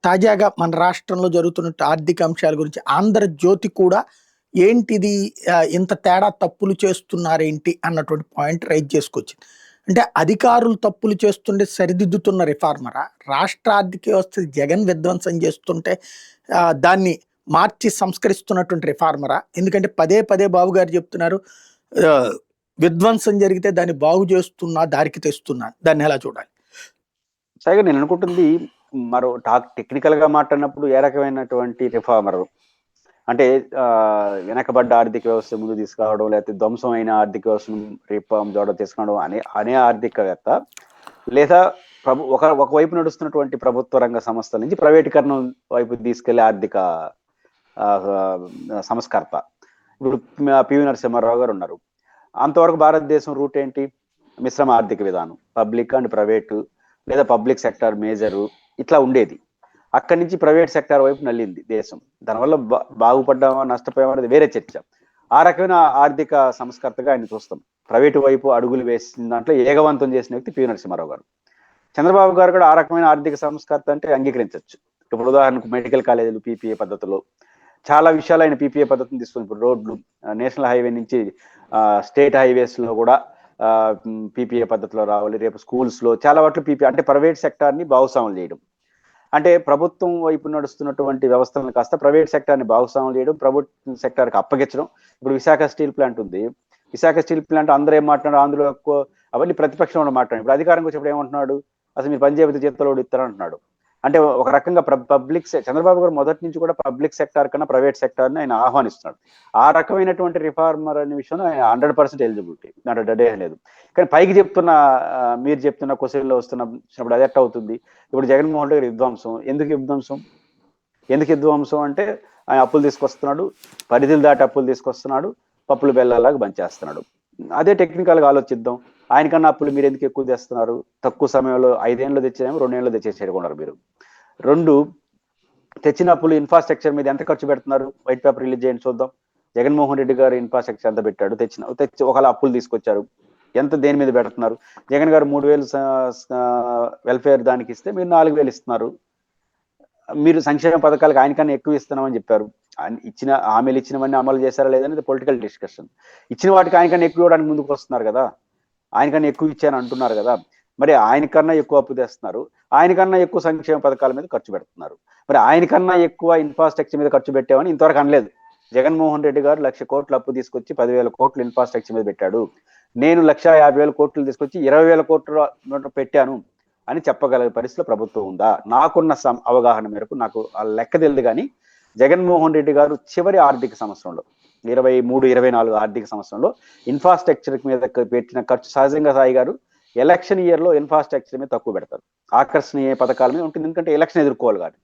తాజాగా మన రాష్ట్రంలో జరుగుతున్న ఆర్థిక అంశాల గురించి ఆంధ్రజ్యోతి కూడా ఏంటిది ఇంత తేడా తప్పులు చేస్తున్నారేంటి అన్నటువంటి పాయింట్ రైజ్ చేసుకొచ్చింది. అంటే అధికారులు తప్పులు చేస్తుంటే సరిదిద్దుతున్న రిఫార్మరా, రాష్ట్ర ఆర్థిక వ్యవస్థ జగన్ విధ్వంసం చేస్తుంటే దాన్ని మార్చి సంస్కరిస్తున్నటువంటి రిఫార్మరా? ఎందుకంటే పదే పదే బాబు గారు చెప్తున్నారు, విధ్వంసం జరిగితే దాన్ని బాగు చేస్తున్నా, దారికి తెస్తున్నా, దాన్ని ఎలా చూడాలి? సరిగా నేను అనుకుంటుంది మరో టెక్నికల్ గా మాట్లాడినప్పుడు ఏ రకమైనటువంటి రిఫార్మర్ అంటే వెనకబడ్డ ఆర్థిక వ్యవస్థ ముందు తీసుకురావడం, లేకపోతే ధ్వంసమైన ఆర్థిక వ్యవస్థను రిఫార్మ్ ద్వారా తీసుకురావడం అనే ఆర్థికవేత్త, లేదా ఒకవైపు నడుస్తున్నటువంటి ప్రభుత్వ రంగ సంస్థల నుంచి ప్రైవేటీకరణ వైపు తీసుకెళ్లే ఆర్థిక సంస్కర్త. ఇప్పుడు పివి నరసింహారావు గారు ఉన్నారు. అంతవరకు భారతదేశం రూట్ ఏంటి? మిశ్రమ ఆర్థిక విధానం, పబ్లిక్ అండ్ ప్రైవేటు, లేదా పబ్లిక్ సెక్టార్ మేజరు, ఇట్లా ఉండేది. అక్కడి నుంచి ప్రైవేట్ సెక్టార్ వైపు నల్లింది దేశం. దానివల్ల బాగుపడ్డామా నష్టపోయామా అనేది వేరే చర్చ. ఆ రకమైన ఆర్థిక సంస్కర్తగా ఆయన చూస్తాం. ప్రైవేటు వైపు అడుగులు వేసిన దాంట్లో ఏగవంతం చేసిన వ్యక్తి పివి నరసింహారావు గారు. చంద్రబాబు గారు కూడా ఆ రకమైన ఆర్థిక సంస్కర్త అంటే అంగీకరించవచ్చు. ఇప్పుడు ఉదాహరణకు మెడికల్ కాలేజీలు పీపీఏ పద్ధతిలో చాలా విషయాలు ఆయన పీపీఏ పద్ధతిని తీసుకుని, ఇప్పుడు రోడ్లు, నేషనల్ హైవే నుంచి స్టేట్ హైవేస్ లో కూడా పీపీఏ పద్ధతిలో రావాలి. రేపు స్కూల్స్ లో చాలా వాటిలో పీపీఏ, అంటే ప్రైవేట్ సెక్టార్ ని భాగస్వాములు చేయడం. అంటే ప్రభుత్వం వైపు నడుస్తున్నటువంటి వ్యవస్థలను కాస్త ప్రైవేట్ సెక్టార్ని భాగస్వాములు చేయడం, ప్రభుత్వ సెక్టార్కి అప్పగించడం. ఇప్పుడు విశాఖ స్టీల్ ప్లాంట్ ఉంది. విశాఖ స్టీల్ ప్లాంట్ అందరూ ఏం మాట్లాడారు, అందులో అవన్నీ ప్రతిపక్షంలో మాట్లాడారు. ఇప్పుడు అధికారంకి వచ్చినప్పుడు ఏమంటున్నాడు, అసలు మీరు పని చేయబోతే చేతిలో ఇస్తారంటున్నాడు. అంటే ఒక రకంగా పబ్లిక్ చంద్రబాబు గారు మొదటి నుంచి కూడా పబ్లిక్ సెక్టార్ కన్నా ప్రైవేట్ సెక్టార్ని ఆయన ఆహ్వానిస్తున్నాడు. ఆ రకమైనటువంటి రిఫార్మర్ అనే విషయంలో ఆయన 100% ఎలిజిబిలిటీ, దాంట్లో డడే లేదు. కానీ పైకి చెప్తున్న మీరు చెప్తున్న క్వశ్చన్లో వస్తున్నప్పుడు అది ఎట్ట అవుతుంది? ఇప్పుడు జగన్మోహన్ రెడ్డి గారి విధ్వంసం ఎందుకు విధ్వంసం అంటే ఆయన అప్పులు తీసుకొస్తున్నాడు, పరిధులు దాటి అప్పులు తీసుకొస్తున్నాడు, పప్పులు బెల్లాలాగా బంచేస్తున్నాడు. అదే టెక్నికల్గా ఆలోచిద్దాం. ఆయనకన్నా అప్పులు మీరు ఎందుకు ఎక్కువ తెస్తున్నారు? తక్కువ సమయంలో 5 ఏళ్ళు తెచ్చేదేమో 2 ఏళ్ళు తెచ్చేసేయకున్నారు మీరు. 2 తెచ్చిన అప్పులు ఇన్ఫ్రాస్ట్రక్చర్ మీద ఎంత ఖర్చు పెడుతున్నారు? వైట్ పేపర్ రిలీజ్ చేయండి చూద్దాం. జగన్మోహన్ రెడ్డి గారు ఇన్ఫ్రాస్ట్రక్చర్ ఎంత పెట్టాడు? తెచ్చి ఒకవేళ అప్పులు తీసుకొచ్చారు, ఎంత దేని మీద పెడుతున్నారు? జగన్ గారు 3,000 వెల్ఫేర్ దానికి ఇస్తే మీరు 4,000 ఇస్తున్నారు. మీరు సంక్షేమ పథకాలకు ఆయనకన్నా ఎక్కువ ఇస్తున్నామని చెప్పారు. ఇచ్చిన హామీలు ఇచ్చినవన్నీ అమలు చేశారా లేదనేది పొలిటికల్ డిస్కషన్. ఇచ్చిన వాటికి ఆయనకన్నా ఎక్కువ ఇవ్వడానికి ముందుకు వస్తున్నారు కదా, ఆయనకన్నా ఎక్కువ ఇచ్చాను అంటున్నారు కదా. మరి ఆయనకన్నా ఎక్కువ అప్పు తెస్తున్నారు, ఆయనకన్నా ఎక్కువ సంక్షేమ పథకాల మీద ఖర్చు పెడుతున్నారు. మరి ఆయనకన్నా ఎక్కువ ఇన్ఫ్రాస్ట్రక్చర్ మీద ఖర్చు పెట్టామని ఇంతవరకు అనలేదు. జగన్మోహన్ రెడ్డి గారు 1,00,000 కోట్ల అప్పు తీసుకొచ్చి 10,000 కోట్లు ఇన్ఫ్రాస్ట్రక్చర్ మీద పెట్టాడు. నేను 1,50,000 కోట్లు తీసుకొచ్చి 20,000 కోట్లు పెట్టాను అని చెప్పగలిగే పరిస్థితిలో ప్రభుత్వం ఉందా? నాకున్న అవగాహన మేరకు, నాకు ఆ లెక్క తెలియదు కానీ జగన్మోహన్ రెడ్డి గారు చివరి ఆర్థిక సంవత్సరంలో 23-24 ఆర్థిక సంవత్సరంలో ఇన్ఫ్రాస్ట్రక్చర్ మీద పెట్టిన ఖర్చు, సహజంగా సాయి గారు ఎలక్షన్ ఇయర్లో ఇన్ఫ్రాస్ట్రక్చర్ మీద తక్కువ పెడతారు, ఆకర్షణీయ పథకాల మీద ఉంటుంది, ఎందుకంటే ఎలక్షన్ ఎదుర్కోవాలి కాబట్టి.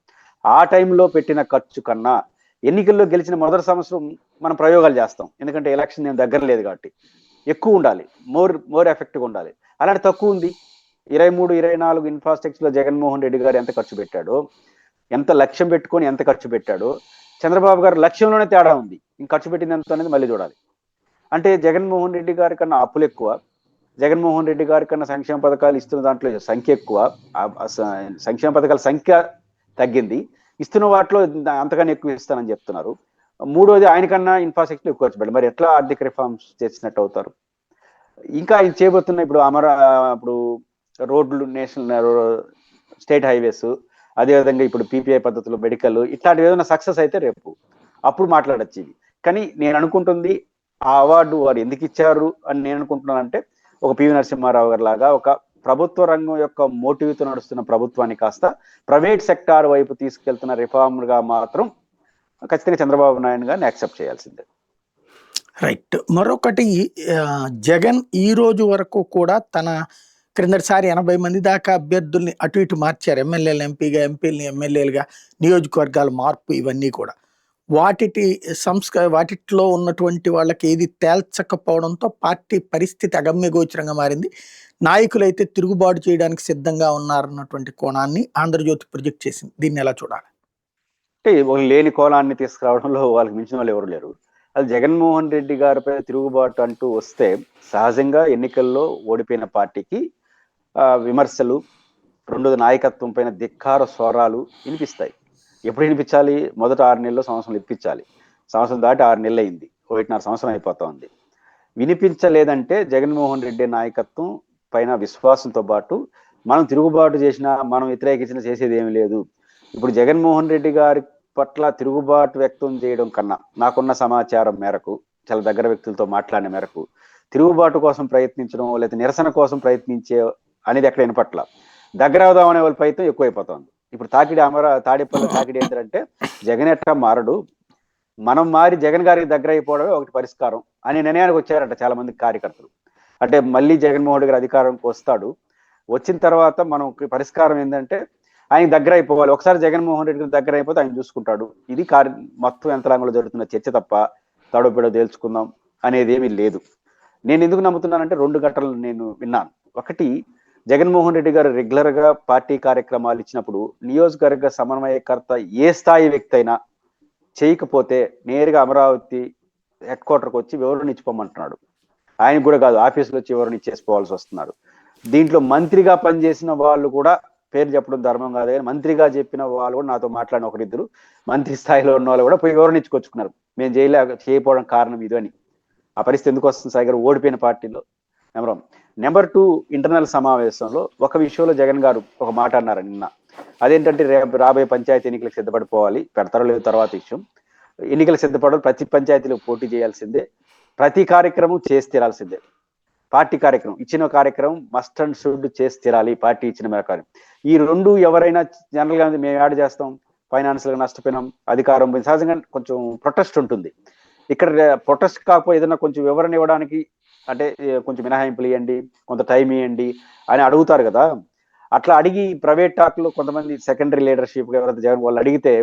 ఆ టైంలో పెట్టిన ఖర్చు కన్నా ఎన్నికల్లో గెలిచిన మొదటి సంవత్సరం మనం ప్రయోగాలు చేస్తాం, ఎందుకంటే ఎలక్షన్ నేను దగ్గర లేదు కాబట్టి. ఎక్కువ ఉండాలి, మోర్ ఎఫెక్టివ్గా ఉండాలి. అలాంటి తక్కువ ఉంది. 23-24 ఇన్ఫ్రాస్ట్రక్చర్లో జగన్మోహన్ రెడ్డి గారు ఎంత ఖర్చు పెట్టాడో, ఎంత లక్ష్యం పెట్టుకొని ఎంత ఖర్చు పెట్టాడో, చంద్రబాబు గారు లక్ష్యంలోనే తేడా ఉంది. ఇంక ఖర్చు పెట్టింది ఎంత అనేది మళ్ళీ చూడాలి. అంటే జగన్మోహన్ రెడ్డి గారి కన్నా అప్పులు ఎక్కువ, జగన్మోహన్ రెడ్డి గారి కన్నా సంక్షేమ పథకాలు ఇస్తున్న దాంట్లో సంఖ్య ఎక్కువ, సంక్షేమ పథకాల సంఖ్య తగ్గింది, ఇస్తున్న వాటిలో అంతకన్నా ఎక్కువ ఇస్తానని చెప్తున్నారు. మూడోది ఆయనకన్నా ఇన్ఫ్రాస్ట్రక్చర్ ఎక్కువ ఖర్చు పెట్టారు. మరి ఎట్లా ఆర్థిక రిఫార్మ్స్ చేసినట్టు అవుతారు? ఇంకా ఆయన చేయబోతున్న ఇప్పుడు రోడ్లు, నేషనల్ స్టేట్ హైవేస్, అదేవిధంగా ఇప్పుడు పీపీఐ పద్ధతిలో మెడికల్, ఇట్లాంటివి ఏదైనా సక్సెస్ అయితే రేపు అప్పుడు మాట్లాడచ్చు ఇది. కానీ నేను అనుకుంటుంది ఆ అవార్డు వారు ఎందుకు ఇచ్చారు అని నేను అనుకుంటున్నానంటే, ఒక పివి నరసింహారావు గారి లాగా ఒక ప్రభుత్వ రంగం యొక్క మోటివ్తో నడుస్తున్న ప్రభుత్వాన్ని కాస్త ప్రైవేట్ సెక్టార్ వైపు తీసుకెళ్తున్న రిఫార్మ్గా మాత్రం ఖచ్చితంగా చంద్రబాబు నాయుడు గారిని యాక్సెప్ట్ చేయాల్సిందే. రైట్. మరొకటి, జగన్ ఈ రోజు వరకు కూడా తన క్రిందటిసారి 80 మంది దాకా అభ్యర్థుల్ని అటు ఇటు మార్చారు. ఎమ్మెల్యేలు ఎంపీగా, ఎంపీలని ఎమ్మెల్యేలుగా, నియోజకవర్గాల మార్పు, ఇవన్నీ కూడా వాటిలో ఉన్నటువంటి వాళ్ళకి ఏది తేల్చకపోవడంతో పార్టీ పరిస్థితి అగమ్యగోచరంగా మారింది. నాయకులైతే తిరుగుబాటు చేయడానికి సిద్ధంగా ఉన్నారన్నటువంటి కోణాన్ని ఆంధ్రజ్యోతి ప్రొజెక్ట్ చేసింది. దీన్ని ఎలా చూడాలి? అంటే లేని కోణాన్ని తీసుకురావడంలో వాళ్ళకి మించిన వాళ్ళు ఎవరు లేరు. అది జగన్మోహన్ రెడ్డి గారిపై తిరుగుబాటు అంటూ వస్తే సహజంగా ఎన్నికల్లో ఓడిపోయిన పార్టీకి విమర్శలు, రెండోది నాయకత్వం పైన ధిక్కార స్వరాలు వినిపిస్తాయి. ఎప్పుడు వినిపించాలి? మొదట 6 నెలల్లో సంవత్సరం ఇప్పించాలి. సంవత్సరం దాటి 6 నెలలు అయింది, 1.5 సంవత్సరం అయిపోతా ఉంది. వినిపించలేదంటే జగన్మోహన్ రెడ్డి నాయకత్వం పైన విశ్వాసంతో పాటు మనం తిరుగుబాటు చేసినా, మనం వ్యతిరేకించినా చేసేది ఏమీ లేదు. ఇప్పుడు జగన్మోహన్ రెడ్డి గారి పట్ల తిరుగుబాటు వ్యక్తం చేయడం కన్నా, నాకున్న సమాచారం మేరకు, చాలా దగ్గర వ్యక్తులతో మాట్లాడిన మేరకు, తిరుగుబాటు కోసం ప్రయత్నించడం లేదా నిరసన కోసం ప్రయత్నించే అనేది ఎక్కడ వినపట్ల. దగ్గర అవుదాం అనే వాళ్ళ ప్రయత్నం ఎక్కువైపోతుంది. ఇప్పుడు తాడేపల్లి తాకిడి ఏంటంటే, జగన్ ఎట్లా మారడు, మనం మారి జగన్ గారికి దగ్గర అయిపోవడమే ఒకటి పరిష్కారం అనే నిర్ణయానికి వచ్చారంట చాలా మంది కార్యకర్తలు. అంటే మళ్ళీ జగన్మోహన్ రెడ్డి గారు అధికారంకి వస్తాడు, వచ్చిన తర్వాత మనం పరిష్కారం ఏంటంటే ఆయన దగ్గర అయిపోవాలి. ఒకసారి జగన్మోహన్ రెడ్డి గారి దగ్గర అయిపోతే ఆయన చూసుకుంటాడు. ఇది మొత్తం యంత్రాంగంలో జరుగుతున్న చర్చ తప్ప తడబిడ తేల్చుకుందాం అనేది ఏమీ లేదు. నేను ఎందుకు నమ్ముతున్నానంటే 2 ఘటనలు నేను విన్నాను. ఒకటి, జగన్మోహన్ రెడ్డి గారు రెగ్యులర్ గా పార్టీ కార్యక్రమాలు ఇచ్చినప్పుడు నియోజకవర్గ సమన్వయకర్త ఏ స్థాయి వ్యక్తి అయినా చేయకపోతే నేరుగా అమరావతి హెడ్ క్వార్టర్కి వచ్చి వివరణ ఇచ్చిపోమంటున్నాడు. ఆయనకు కూడా కాదు, ఆఫీసులో వచ్చి వివరణ ఇచ్చేసుకోవాల్సి వస్తున్నారు. దీంట్లో మంత్రిగా పనిచేసిన వాళ్ళు కూడా, పేరు చెప్పడం ధర్మం కాదు కానీ మంత్రిగా చెప్పిన వాళ్ళు కూడా నాతో మాట్లాడిన ఒకరిద్దరు మంత్రి స్థాయిలో ఉన్న వాళ్ళు కూడా పోయి వివరణ ఇచ్చుకొచ్చుకున్నారు, మేము చేయకపోవడం కారణం ఇది అని. ఆ పరిస్థితి ఎందుకు వస్తుంది సాయి గారు? ఓడిపోయిన పార్టీలో. నెంబర్ 2, ఇంటర్నల్ సమావేశంలో ఒక విషయంలో జగన్ గారు ఒక మాట అన్నారు నిన్న. అదేంటంటే, రాబోయే పంచాయతీ ఎన్నికలకు సిద్ధపడిపోవాలి, పెడతారో లేదు తర్వాత విషయం. ఎన్నికలకు సిద్ధపడాలి, ప్రతి పంచాయతీలో పోటీ చేయాల్సిందే, ప్రతి కార్యక్రమం చేసి తీరాల్సిందే. పార్టీ కార్యక్రమం ఇచ్చిన కార్యక్రమం మస్ట్ అండ్ షుడ్ చేసి తీరాలి, పార్టీ ఇచ్చిన కార్యక్రమం. ఈ రెండు ఎవరైనా జనరల్ గా మేము యాడ్ చేస్తాం, ఫైనాన్షియల్ గా నష్టపోయినాం, అధికారం పోయింది, సహజంగా కొంచెం ప్రొటెస్ట్ ఉంటుంది. ఇక్కడ ప్రొటెస్ట్ కాకపోతే ఏదైనా కొంచెం వివరణ ఇవ్వడానికి అంటే కొంచెం మినహాయింపులు ఇవ్వండి, కొంత టైం ఇవ్వండి అని అడుగుతారు కదా. అట్లా అడిగి ప్రైవేట్ టాక్ లో కొంతమంది సెకండరీ లీడర్షిప్ ఎవరైతే జగన్ వాళ్ళు అడిగితే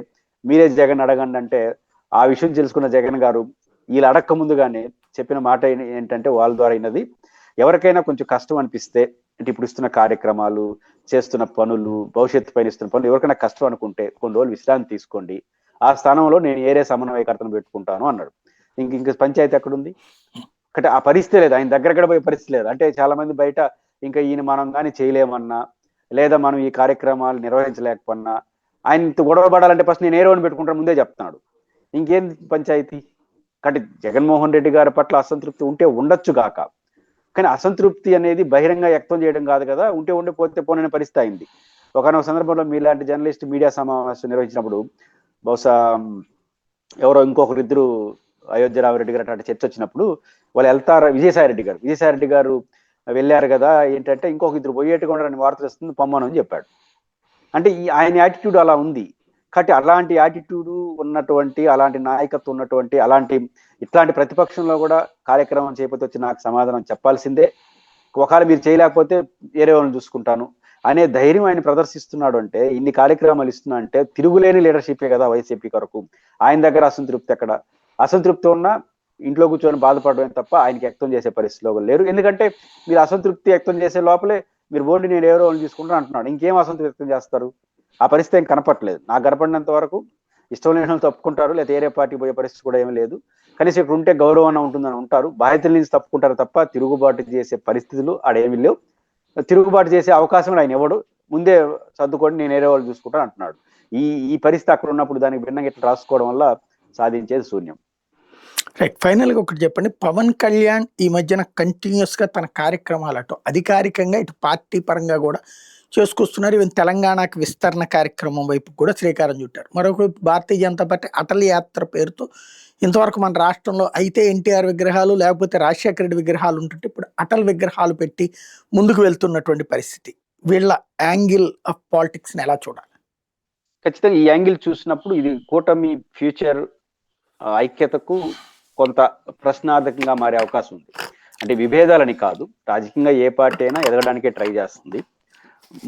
మీరే జగన్ అడగండి అంటే ఆ విషయం తెలుసుకున్న జగన్ గారు వీళ్ళు అడక్క ముందుగానే చెప్పిన మాట ఏంటంటే వాళ్ళ ద్వారా అయినది, ఎవరికైనా కొంచెం కష్టం అనిపిస్తే అంటే ఇప్పుడు ఇస్తున్న కార్యక్రమాలు, చేస్తున్న పనులు, భవిష్యత్తు పైన ఇస్తున్న పనులు ఎవరికైనా కష్టం అనుకుంటే కొన్ని రోజులు విశ్రాంతి తీసుకోండి, ఆ స్థానంలో నేను ఏరే సమన్వయకర్తను పెట్టుకుంటాను అన్నాడు. ఇంక పంచాయతీ ఎక్కడుంది? అంటే ఆ పరిస్థితి లేదు, ఆయన దగ్గర పోయే పరిస్థితి లేదు. అంటే చాలా మంది బయట ఇంకా ఈయన మనం కానీ చేయలేమన్నా లేదా మనం ఈ కార్యక్రమాలు నిర్వహించలేకపోన్నా ఆయన గొడవ పడాలంటే ఫస్ట్ నేను ఏ రోజు పెట్టుకుంటాను ముందే చెప్తున్నాడు. ఇంకేం పంచాయతీ? కాబట్టి జగన్మోహన్ రెడ్డి గారి పట్ల అసంతృప్తి ఉంటే ఉండొచ్చు గాక, కానీ అసంతృప్తి అనేది బహిరంగ వ్యక్తం చేయడం కాదు కదా. ఉంటే పోతే పోనైన పరిస్థితి అయింది. ఒకనొక సందర్భంలో మీలాంటి జర్నలిస్ట్ మీడియా సమావేశం నిర్వహించినప్పుడు బహుశా ఎవరో ఇంకొకరిద్దరు అయోధ్య రామిరెడ్డి గారు అట్లాంటి చర్చ వచ్చినప్పుడు వాళ్ళు వెళ్తారు, విజయసాయి రెడ్డి గారు వెళ్ళారు కదా, ఏంటంటే ఇంకొక ఇద్దరు పోయేట్టుగా ఉండరని వార్తలు వస్తుంది పొమ్మను అని చెప్పాడు. అంటే ఆయన యాటిట్యూడ్ అలా ఉంది. కాబట్టి అలాంటి యాటిట్యూడ్ ఉన్నటువంటి, అలాంటి నాయకత్వం ఉన్నటువంటి, ఇట్లాంటి ప్రతిపక్షంలో కూడా కార్యక్రమం చేయకపోతే వచ్చి నాకు సమాధానం చెప్పాల్సిందే, ఒకవేళ మీరు చేయలేకపోతే వేరే వాళ్ళని చూసుకుంటాను అనే ధైర్యం ఆయన ప్రదర్శిస్తున్నాడు. అంటే ఇన్ని కార్యక్రమాలు ఇస్తున్నా అంటే తిరుగులేని లీడర్షిపే కదా వైసీపీ కొరకు. ఆయన దగ్గర అసంతృప్తి ఎక్కడ? అసంతృప్తి ఉన్నా ఇంట్లో కూర్చొని బాధపడడం తప్ప ఆయనకి వ్యక్తం చేసే పరిస్థితిలో లేరు. ఎందుకంటే మీరు అసంతృప్తి వ్యక్తం చేసే లోపలే మీరు బోర్డు నేను ఎవరో వాళ్ళని తీసుకుంటాను అంటున్నాడు. ఇంకేం అసంతృప్తి వ్యక్తం చేస్తారు? ఆ పరిస్థితి ఏం కనపట్లేదు. నాకు కనపడినంత వరకు ఇష్టం లేని వాళ్ళు తప్పుకుంటారు, లేదా వేరే పార్టీకి పోయే పరిస్థితి కూడా ఏమీ లేదు. కనీసం ఇక్కడ ఉంటే గౌరవం ఉంటుందని ఉంటారు, బాధ్యతల నుంచి తప్పుకుంటారు తప్ప తిరుగుబాటు చేసే పరిస్థితులు ఆడేమీ లేవు. తిరుగుబాటు చేసే అవకాశం ఆయన ఎవడు, ముందే సర్దుకొని నేను వేరే వాళ్ళు చూసుకుంటాను అంటున్నాడు. ఈ పరిస్థితి అక్కడ ఉన్నప్పుడు దానికి భిన్నంగా ఇట్లా రాసుకోవడం వల్ల సాధించేది శూన్యం. రైట్, ఫైనల్ గా ఒకటి చెప్పండి. పవన్ కళ్యాణ్ ఈ మధ్యన కంటిన్యూస్ గా తన కార్యక్రమాలు అటు అధికారికంగా ఇటు పార్టీ పరంగా కూడా చేసుకొస్తున్నారు. ఈవెన్ తెలంగాణకి విస్తరణ కార్యక్రమం వైపు కూడా శ్రీకారం చుట్టారు. మరొక భారతీయ జనతా పార్టీ అటల్ యాత్ర పేరుతో ఇంతవరకు మన రాష్ట్రంలో అయితే ఎన్టీఆర్ విగ్రహాలు లేకపోతే రాజశేఖర రెడ్డి విగ్రహాలు ఉంటుంటే ఇప్పుడు అటల్ విగ్రహాలు పెట్టి ముందుకు వెళ్తున్నటువంటి పరిస్థితి. వీళ్ళ యాంగిల్ ఆఫ్ పాలిటిక్స్ ని ఎలా చూడాలి? ఖచ్చితంగా ఈ యాంగిల్ చూసినప్పుడు ఇది కూటమి ఫ్యూచర్ ఐక్యతకు కొంత ప్రశ్నార్థకంగా మారే అవకాశం ఉంది. అంటే విభేదాలని కాదు, రాజకీయంగా ఏ పార్టీ అయినా ఎదగడానికే ట్రై చేస్తుంది.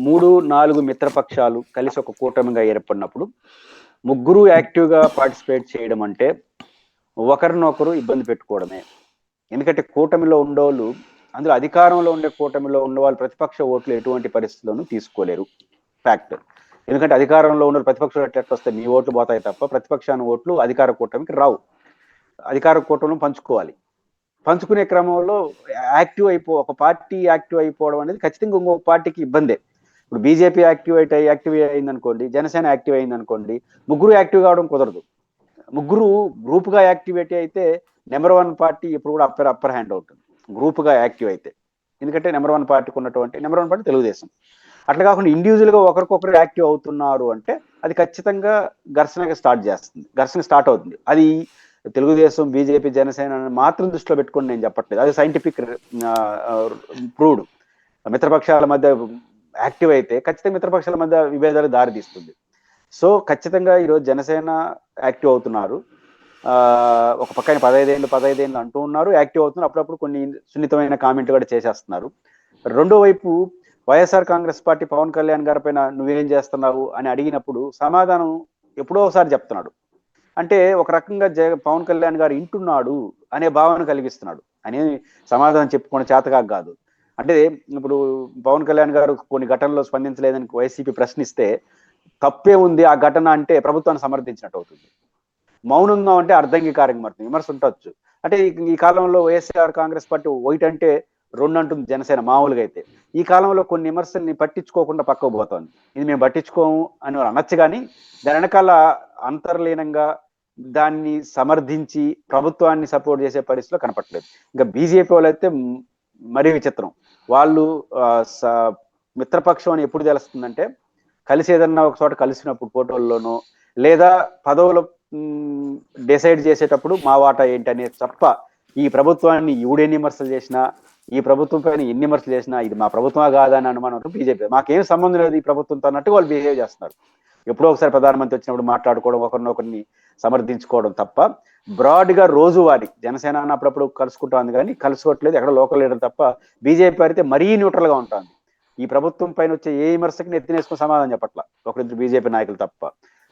3-4 మిత్రపక్షాలు కలిసి ఒక కూటమిగా ఏర్పడినప్పుడు ముగ్గురు యాక్టివ్గా పార్టిసిపేట్ చేయడం అంటే ఒకరినొకరు ఇబ్బంది పెట్టుకోవడమే. ఎందుకంటే కూటమిలో ఉండేవాళ్ళు, అందులో అధికారంలో ఉండే కూటమిలో ఉండే వాళ్ళు ప్రతిపక్ష ఓట్లు ఎటువంటి పరిస్థితుల్లోనూ తీసుకోలేరు, ఫ్యాక్ట్. ఎందుకంటే అధికారంలో ఉన్న ప్రతిపక్షాలు ఎట్లా వస్తే మీ ఓట్లు పోతాయి తప్ప ప్రతిపక్షాన్ని ఓట్లు అధికార కూటమికి రావు. అధికార కూటమిని పంచుకోవాలి. పంచుకునే క్రమంలో ఒక పార్టీ యాక్టివ్ అయిపోవడం అనేది ఖచ్చితంగా ఇంకొక పార్టీకి ఇబ్బందే. ఇప్పుడు బీజేపీ యాక్టివ్ అయింది అనుకోండి, జనసేన యాక్టివ్ అయింది అనుకోండి, ముగ్గురు యాక్టివ్ కావడం కుదరదు. ముగ్గురు గ్రూప్గా యాక్టివిటీ అయితే నెంబర్ 1 పార్టీ ఇప్పుడు కూడా అప్పర్ హ్యాండ్ అవుతుంది గ్రూప్గా యాక్టివ్ అయితే. ఎందుకంటే నెంబర్ 1 పార్టీకి ఉన్నటువంటి నెంబర్ 1 పార్టీ తెలుగుదేశం. అట్లా కాకుండా ఇండివిజువల్గా ఒకరికొకరు యాక్టివ్ అవుతున్నారు అంటే అది ఖచ్చితంగా ఘర్షణ స్టార్ట్ అవుతుంది. అది తెలుగుదేశం, బీజేపీ, జనసేన మాత్రం దృష్టిలో పెట్టుకొని నేను చెప్పట్లేదు, అది సైంటిఫిక్ ప్రూవ్డ్. మిత్రపక్షాల మధ్య యాక్టివ్ అయితే ఖచ్చితంగా మిత్రపక్షాల మధ్య విభేదాలు దారితీస్తుంది. సో ఖచ్చితంగా ఈరోజు జనసేన యాక్టివ్ అవుతున్నారు. ఒక పక్కన 15 ఏళ్ళు అంటూ ఉన్నారు, యాక్టివ్ అవుతున్నారు. అప్పుడప్పుడు కొన్ని సున్నితమైన కామెంట్లు కూడా చేసేస్తున్నారు. రెండో వైపు వైఎస్ఆర్ కాంగ్రెస్ పార్టీ పవన్ కళ్యాణ్ గారి పైన నువ్వేం చేస్తున్నావు అని అడిగినప్పుడు సమాధానం ఎప్పుడో ఒకసారి చెప్తున్నాడు. అంటే ఒక రకంగా పవన్ కళ్యాణ్ గారు ఇంటున్నాడు అనే భావన కలిగిస్తున్నాడు. అని సమాధానం చెప్పుకునే చేతగా కాదు. అంటే ఇప్పుడు పవన్ కళ్యాణ్ గారు కొన్ని ఘటనలో స్పందించలేదని వైసీపీ ప్రశ్నిస్తే తప్పే ఉంది ఆ ఘటన అంటే ప్రభుత్వాన్ని సమర్థించినట్టు అవుతుంది. మౌనంగా ఉంటే అర్ధంగీకారంగా మారుతుంది, విమర్శ ఉండొచ్చు. అంటే ఈ కాలంలో వైఎస్ఆర్ కాంగ్రెస్ పార్టీ 1 అంటే 2 అంటుంది జనసేన మామూలుగా అయితే. ఈ కాలంలో కొన్ని విమర్శల్ని పట్టించుకోకుండా పక్కకు పోతోంది. ఇది మేము పట్టించుకోము అని అనొచ్చు, కానీ దాని వెనకాల అంతర్లీనంగా దాన్ని సమర్థించి ప్రభుత్వాన్ని సపోర్ట్ చేసే పరిస్థితిలో కనపట్లేదు. ఇంకా బీజేపీ వాళ్ళు అయితే మరీ విచిత్రం. వాళ్ళు మిత్రపక్షం అని ఎప్పుడు తెలుస్తుందంటే కలిసి ఏదన్నా ఒక చోట కలిసినప్పుడు ఫోటోల్లోనో లేదా పదవులు డిసైడ్ చేసేటప్పుడు మా వాటా ఏంటి అనేది తప్ప ఈ ప్రభుత్వాన్ని ఎవడెన్ని విమర్శలు చేసినా ఈ ప్రభుత్వం పైన ఎన్ని విమర్శలు చేసినా ఇది మా ప్రభుత్వమా కాదా అని అనుమానం బీజేపీ మాకేం సంబంధం లేదు ఈ ప్రభుత్వంతో అన్నట్టు వాళ్ళు బిహేవ్ చేస్తున్నారు. ఎప్పుడో ఒకసారి ప్రధానమంత్రి వచ్చినప్పుడు మాట్లాడుకోవడం, ఒకరినొకరిని సమర్థించుకోవడం తప్ప బ్రాడ్ గా రోజువారీ జనసేన అన్నప్పుడప్పుడు కలుసుకుంటా కానీ కలుసుకోవట్లేదు. ఎక్కడ లోకల్ లీడర్ తప్ప బీజేపీ అయితే మరీ న్యూట్రల్ గా ఉంటుంది. ఈ ప్రభుత్వం పైన వచ్చే ఏ విమర్శకి ఎత్తినేసుకుని సమాధానం చెప్పట్లా ఒకరిద్దరు బీజేపీ నాయకులు తప్ప.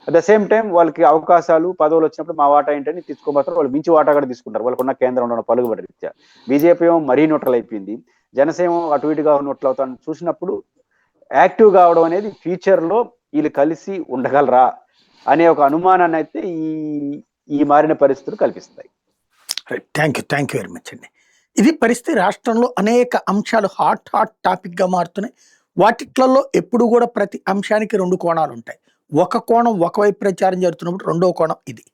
అట్ ద సేమ్ టైం వాళ్ళకి అవకాశాలు పదవులు వచ్చినప్పుడు మా వాటా ఏంటని తీసుకోబోతారు. వాళ్ళు మించి వాటా కూడా తీసుకుంటారు వాళ్ళకున్న కేంద్రంలో పలుకుబడి రీత్యా. బీజేపీ ఏమో మరీ న్యూట్రల్ అయిపోయింది, జనసేన అటు ఇటుగా న్యూట్రల్ అవుతాను చూసినప్పుడు యాక్టివ్ కావడం అనేది ఫ్యూచర్ లో వీళ్ళు కలిసి ఉండగలరా అనే ఒక అనుమానాన్ని అయితే ఈ మారిన పరిస్థితులు కల్పిస్తాయి. థ్యాంక్ యూ వెరీ మచ్ అండి. ఇది పరిస్థితి. రాష్ట్రంలో అనేక అంశాలు హాట్ టాపిక్ గా మారుతున్నాయి. వాటిట్లలో ఎప్పుడు కూడా ప్రతి అంశానికి రెండు కోణాలు ఉంటాయి. ఒక కోణం ఒకవైపు ప్రచారం జరుగుతున్నప్పుడు రెండో కోణం ఇది.